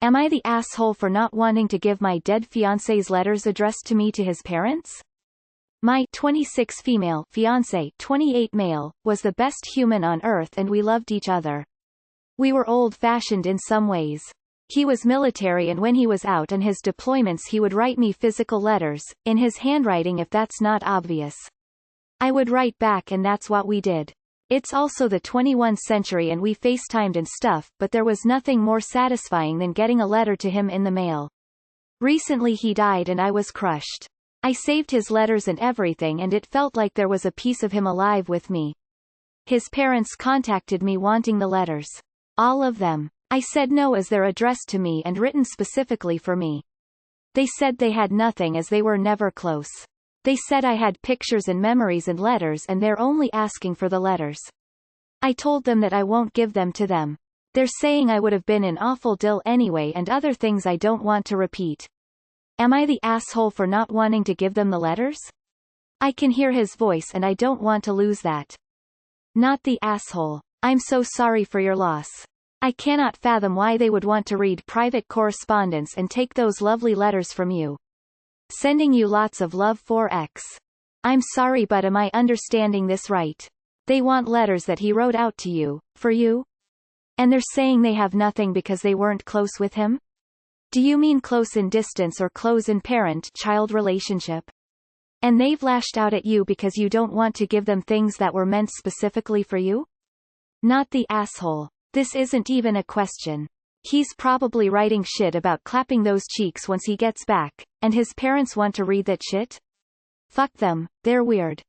Am I the asshole for not wanting to give my dead fiancé's letters addressed to me to his parents? My 26 female fiancé, 28 male, was the best human on earth and we loved each other. We were old-fashioned in some ways. He was military and when he was out on his deployments he would write me physical letters, in his handwriting if that's not obvious. I would write back and that's what we did. It's also the 21st century and we FaceTimed and stuff, but there was nothing more satisfying than getting a letter to him in the mail. Recently he died and I was crushed. I saved his letters and everything and it felt like there was a piece of him alive with me. His parents contacted me wanting the letters. All of them. I said no as they're addressed to me and written specifically for me. They said they had nothing as they were never close. They said I had pictures and memories and letters and they're only asking for the letters. I told them that I won't give them to them. They're saying I would have been an awful dill anyway and other things I don't want to repeat. Am I the asshole for not wanting to give them the letters? I can hear his voice and I don't want to lose that. Not the asshole. I'm so sorry for your loss. I cannot fathom why they would want to read private correspondence and take those lovely letters from you. Sending you lots of love 4x. I'm sorry but am I understanding this right? They want letters that he wrote out to you, for you? And they're saying they have nothing because they weren't close with him? Do you mean close in distance or close in parent-child relationship? And they've lashed out at you because you don't want to give them things that were meant specifically for you? Not the asshole. This isn't even a question. He's probably writing shit about clapping those cheeks once he gets back, and his parents want to read that shit? Fuck them, they're weird.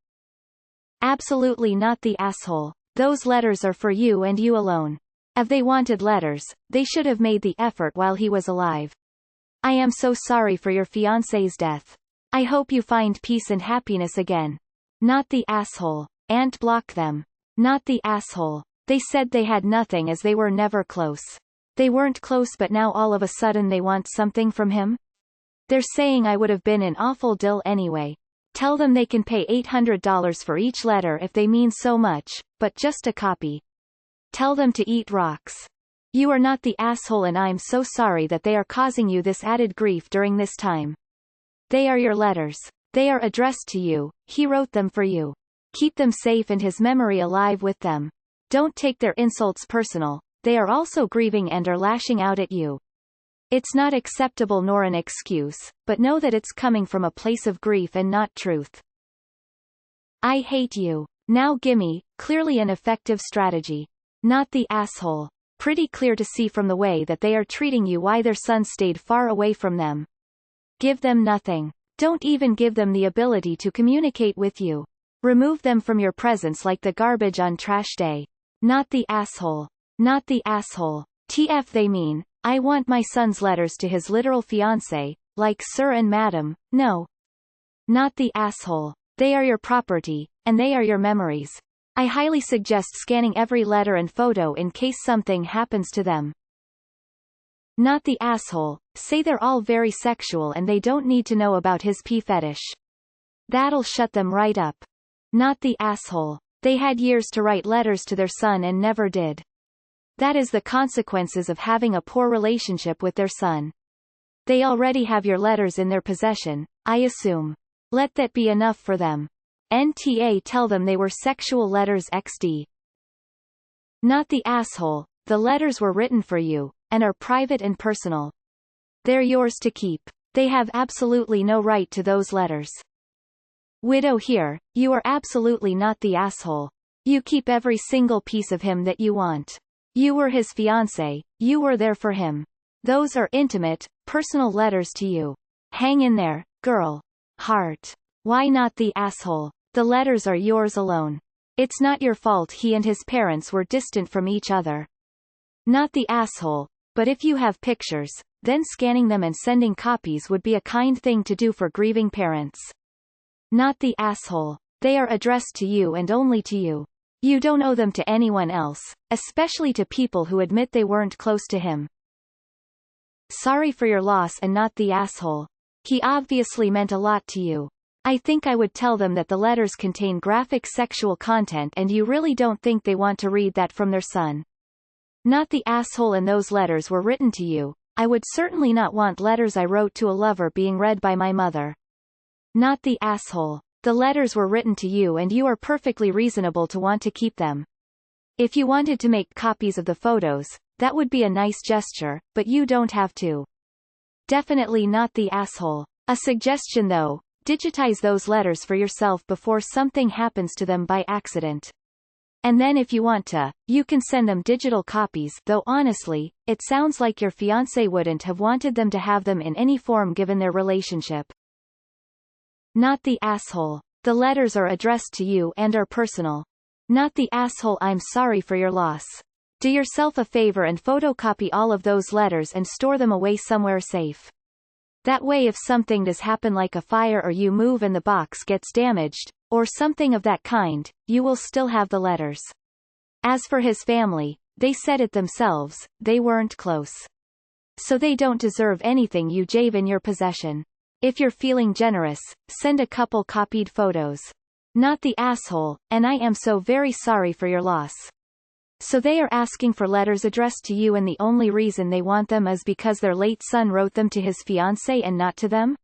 Absolutely not the asshole. Those letters are for you and you alone. If they wanted letters, they should have made the effort while he was alive. I am so sorry for your fiancé's death. I hope you find peace and happiness again. Not the asshole. And block them. Not the asshole. They said they had nothing as they were never close. They weren't close but now all of a sudden they want something from him? They're saying I would have been an awful dill anyway. Tell them they can pay $800 for each letter if they mean so much, but just a copy. Tell them to eat rocks. You are not the asshole and I'm so sorry that they are causing you this added grief during this time. They are your letters. They are addressed to you, he wrote them for you. Keep them safe and his memory alive with them. Don't take their insults personal. They are also grieving and are lashing out at you. It's not acceptable nor an excuse, but know that it's coming from a place of grief and not truth. I hate you. Now gimme, clearly an effective strategy. Not the asshole. Pretty clear to see from the way that they are treating you why their son stayed far away from them. Give them nothing. Don't even give them the ability to communicate with you. Remove them from your presence like the garbage on trash day. Not the asshole. Not the asshole. TF they mean, I want my son's letters to his literal fiancé, like sir and madam, no. Not the asshole. They are your property, and they are your memories. I highly suggest scanning every letter and photo in case something happens to them. Not the asshole. Say they're all very sexual and they don't need to know about his pee fetish. That'll shut them right up. Not the asshole. They had years to write letters to their son and never did. That is the consequences of having a poor relationship with their son. They already have your letters in their possession, I assume. Let that be enough for them. NTA tell them they were sexual letters XD. Not the asshole. The letters were written for you, and are private and personal. They're yours to keep. They have absolutely no right to those letters. Widow here, you are absolutely not the asshole. You keep every single piece of him that you want. You were his fiancé, you were there for him. Those are intimate, personal letters to you. Hang in there, girl. Heart. Why not the asshole? The letters are yours alone. It's not your fault he and his parents were distant from each other. Not the asshole, but if you have pictures, then scanning them and sending copies would be a kind thing to do for grieving parents. Not the asshole. They are addressed to you and only to you. You don't owe them to anyone else, especially to people who admit they weren't close to him. Sorry for your loss and not the asshole. He obviously meant a lot to you. I think I would tell them that the letters contain graphic sexual content and you really don't think they want to read that from their son. Not the asshole and those letters were written to you, I would certainly not want letters I wrote to a lover being read by my mother. Not the asshole. The letters were written to you and you are perfectly reasonable to want to keep them. If you wanted to make copies of the photos, that would be a nice gesture, but you don't have to. Definitely not the asshole. A suggestion though, digitize those letters for yourself before something happens to them by accident. And then if you want to, you can send them digital copies, though honestly, it sounds like your fiancé wouldn't have wanted them to have them in any form given their relationship. Not the asshole. The letters are addressed to you and are personal. Not the asshole. I'm sorry for your loss. Do yourself a favor and photocopy all of those letters and store them away somewhere safe. That way if something does happen like a fire or you move and the box gets damaged, or something of that kind, you will still have the letters. As for his family, they said it themselves, they weren't close. So they don't deserve anything you have in your possession. If you're feeling generous, send a couple copied photos. Not the asshole, and I am so very sorry for your loss. So they are asking for letters addressed to you and the only reason they want them is because their late son wrote them to his fiancée and not to them?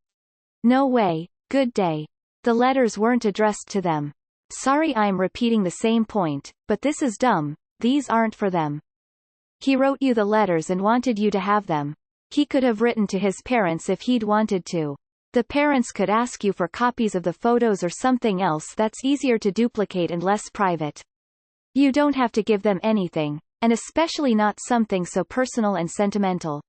No way. Good day. The letters weren't addressed to them. Sorry I'm repeating the same point, but this is dumb. These aren't for them. He wrote you the letters and wanted you to have them. He could have written to his parents if he'd wanted to. The parents could ask you for copies of the photos or something else that's easier to duplicate and less private. You don't have to give them anything, and especially not something so personal and sentimental.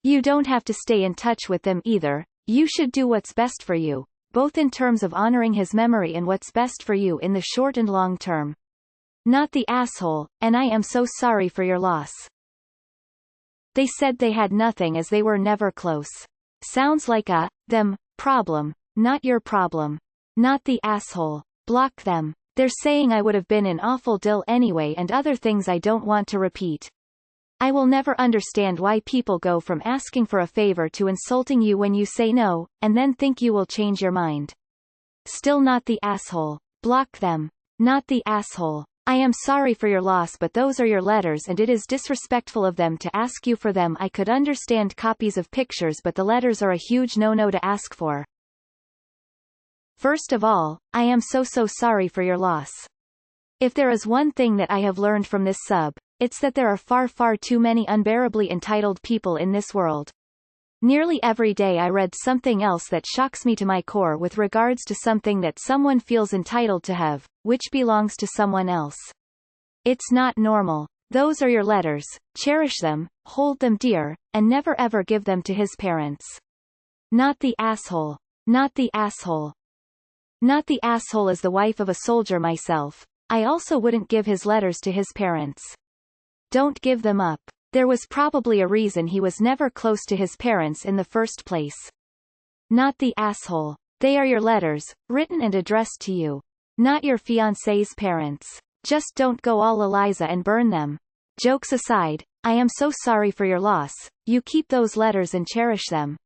You don't have to stay in touch with them either. You should do what's best for you, both in terms of honoring his memory and what's best for you in the short and long term. Not the asshole, and I am so sorry for your loss. They said they had nothing as they were never close. Sounds like a them problem, not your problem. Not the asshole. Block them. They're saying I would have been in awful dill anyway and other things I don't want to repeat. I will never understand why people go from asking for a favor to insulting you when you say no, and then think you will change your mind. Still not the asshole. Block them. Not the asshole. I am sorry for your loss but those are your letters and it is disrespectful of them to ask you for them. I could understand copies of pictures but the letters are a huge no-no to ask for. First of all, I am so sorry for your loss. If there is one thing that I have learned from this sub, it's that there are far too many unbearably entitled people in this world. Nearly every day I read something else that shocks me to my core with regards to something that someone feels entitled to have, which belongs to someone else. It's not normal. Those are your letters, cherish them, hold them dear, and never ever give them to his parents. Not the asshole. Not the asshole. Not the asshole. As the wife of a soldier myself, I also wouldn't give his letters to his parents. Don't give them up. There was probably a reason he was never close to his parents in the first place. Not the asshole. They are your letters, written and addressed to you. Not your fiancé's parents. Just don't go all Eliza and burn them. Jokes aside, I am so sorry for your loss. You keep those letters and cherish them.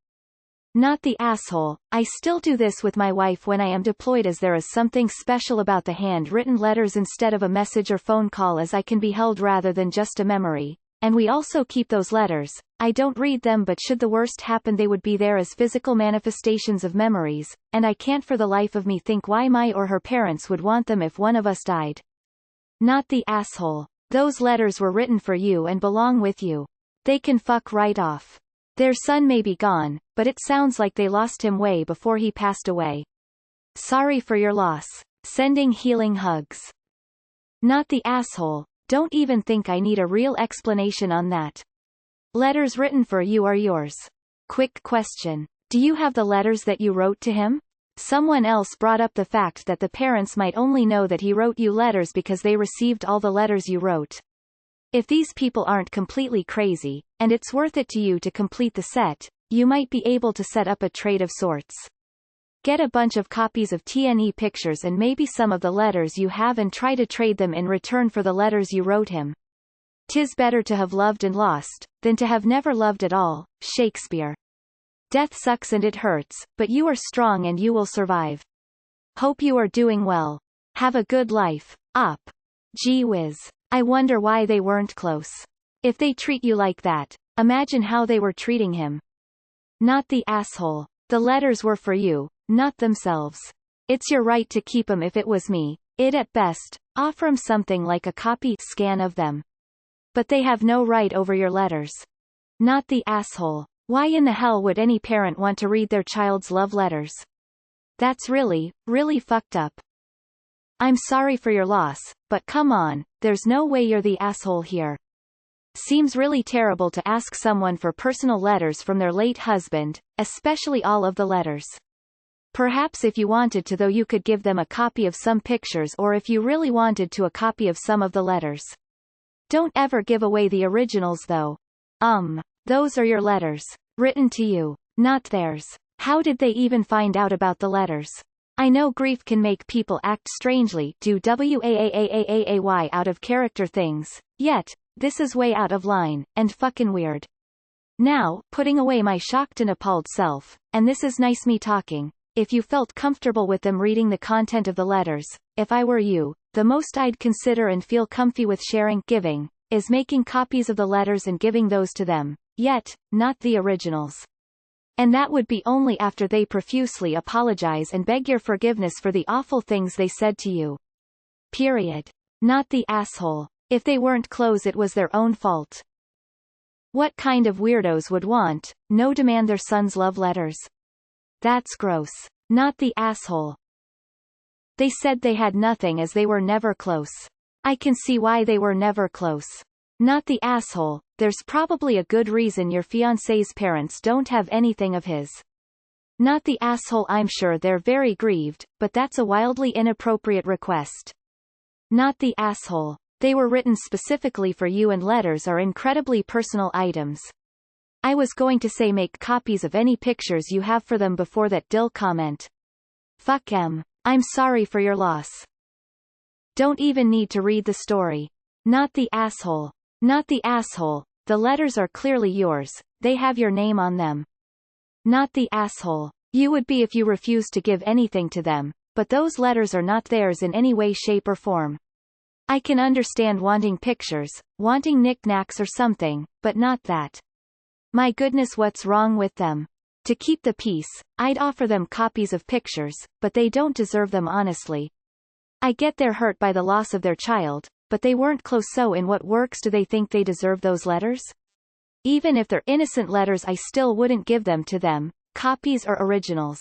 Not the asshole. I still do this with my wife when I am deployed as there is something special about the handwritten letters instead of a message or phone call as I can be held rather than just a memory. And we also keep those letters. I don't read them but should the worst happen they would be there as physical manifestations of memories, and I can't for the life of me think why my or her parents would want them if one of us died. Not the asshole. Those letters were written for you and belong with you. They can fuck right off. Their son may be gone, but it sounds like they lost him way before he passed away. Sorry for your loss. Sending healing hugs. Not the asshole. Don't even think I need a real explanation on that. Letters written for you are yours. Quick question. Do you have the letters that you wrote to him? Someone else brought up the fact that the parents might only know that he wrote you letters because they received all the letters you wrote. If these people aren't completely crazy, and it's worth it to you to complete the set, you might be able to set up a trade of sorts. Get a bunch of copies of TNE pictures and maybe some of the letters you have and try to trade them in return for the letters you wrote him. 'Tis better to have loved and lost, than to have never loved at all. Shakespeare. Death sucks and it hurts, but you are strong and you will survive. Hope you are doing well. Have a good life. Op. Gee whiz. I wonder why they weren't close. If they treat you like that, Imagine how they were treating him. Not the asshole. The letters were for you, not themselves. It's your right to keep 'em. If it was me, I'd at best offer 'em something like a copy scan of them. But they have no right over your letters. Not the asshole. Why in the hell would any parent want to read their child's love letters? That's really, really fucked up. I'm sorry for your loss, but come on, there's no way you're the asshole here. Seems really terrible to ask someone for personal letters from their late husband, especially all of the letters. Perhaps if you wanted to, though, you could give them a copy of some pictures, or if you really wanted to, a copy of some of the letters. Don't ever give away the originals though. Those are your letters. Written to you, not theirs. How did they even find out about the letters? I know grief can make people act strangely, do waaaaaay out of character things, yet, this is way out of line, and fucking weird. Now, putting away my shocked and appalled self, and this is nice me talking, if you felt comfortable with them reading the content of the letters, if I were you, the most I'd consider and feel comfy with giving, is making copies of the letters and giving those to them, yet, not the originals. And that would be only after they profusely apologize and beg your forgiveness for the awful things they said to you. Period. Not the asshole. If they weren't close, it was their own fault. What kind of weirdos would demand their son's love letters? That's gross. Not the asshole. They said they had nothing as they were never close. I can see why they were never close. Not the asshole. There's probably a good reason your fiancé's parents don't have anything of his. Not the asshole. I'm sure they're very grieved, but that's a wildly inappropriate request. Not the asshole. They were written specifically for you, and letters are incredibly personal items. I was going to say make copies of any pictures you have for them before that dill comment. Fuck 'em. I'm sorry for your loss. Don't even need to read the story. Not the asshole. Not the asshole. The letters are clearly yours, they have your name on them. Not the asshole. You would be if you refused to give anything to them, but those letters are not theirs in any way, shape or form. I can understand wanting pictures, wanting knickknacks or something, but not that. My goodness, what's wrong with them? To keep the peace, I'd offer them copies of pictures, but they don't deserve them, honestly. I get they're hurt by the loss of their child, but they weren't close, so in what works do they think they deserve those letters? Even if they're innocent letters, I still wouldn't give them to them, copies or originals.